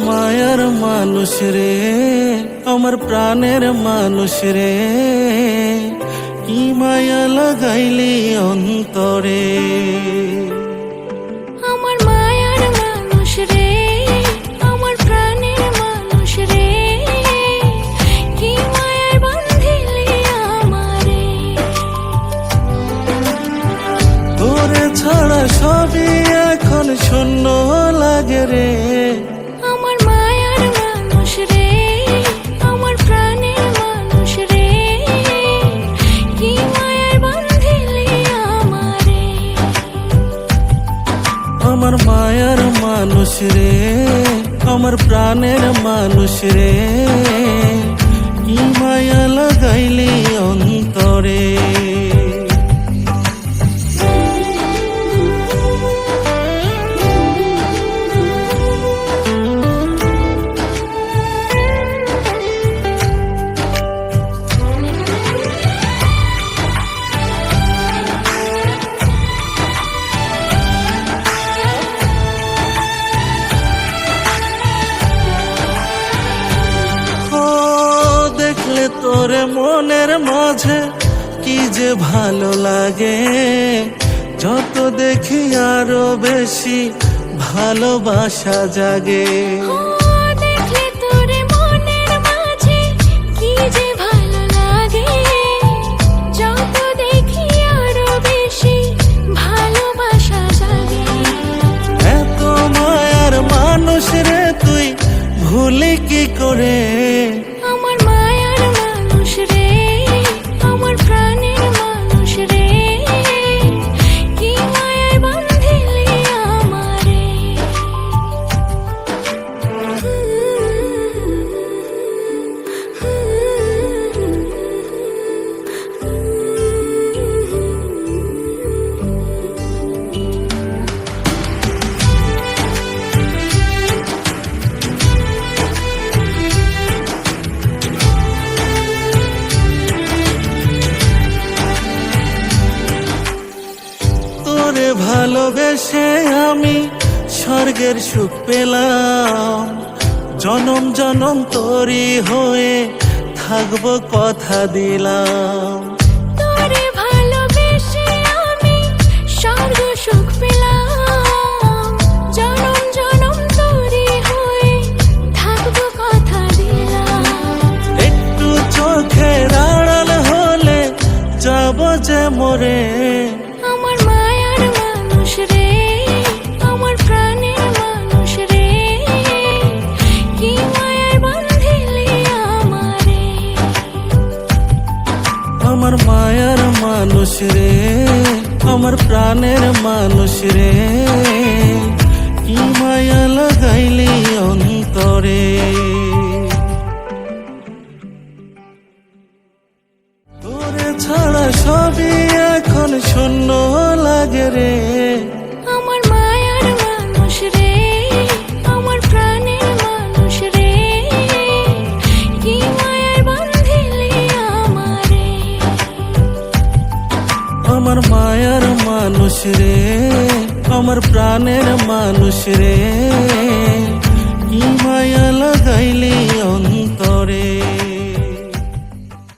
মায়ার মানুষ রে, আমার প্রাণের মানুষ রে, কি মায়া লাগাইলি অন্তরে। আমার মায়ার মানুষ রে, আমার প্রাণের মানুষ রে, কি মায়ায় বাঁধিলি আমারে। তোরে ছাড়া সবই এখন শূন্য লাগে রে। আমার মায়ার মানুষ রে, আমার প্রাণের মানুষ রে, কি মায়ায় বাঁধিলি আমারে। আমার মায়ার মানুষ রে, আমার প্রাণের মানুষ রে, কি মায়া লাগাইলি অন্তরে। তোরে মনের মাঝে কি যে ভালো লাগে, যত দেখি আরো বেশি ভালোবাসা জাগে। দেখলে তোরে মনের মাঝে কি যে ভালো লাগে, যত দেখি আরো বেশি ভালোবাসা জাগে। এত মায়ার মানুষ রে তুই ভুলি কি করে। আমার মায়ার মানুষ রে, আমার প্রাণের মানুষ রে, কি মায়ায় বাঁধিলি আমারে। তোরে ভালোবেসে আমি স্বর্গের সুখ পেলাম, জনম জনম তোরই হয়ে থাকবো কথা দিলাম। তোরে ভালোবেসে আমি স্বর্গ সুখ পেলাম, জনম জনম তোরই হয়ে থাকবো কথা দিলাম। একটু চোখের আড়াল হলে যাব যে মরে। আমার মায়ার মানুষ রে, আমার প্রাণের মানুষ রে, কি মায়ায় বাঁধিলি আমারে। আমার মায়ার মানুষ রে, আমার প্রাণের মানুষ রে, কি মায়া লাগাইলি অন্তরে। তোরে ছাড়া সবই এখন শূন্য লাগে রে। আমার মায়ার মানুষ রে, আমার প্রাণের মানুষ রে, কি মায়ায় বাঁধিলি আমারে। আমার মায়ার মানুষ রে, আমার প্রাণের মানুষ রে, কি মায়া লাগাইলি অন্তরে।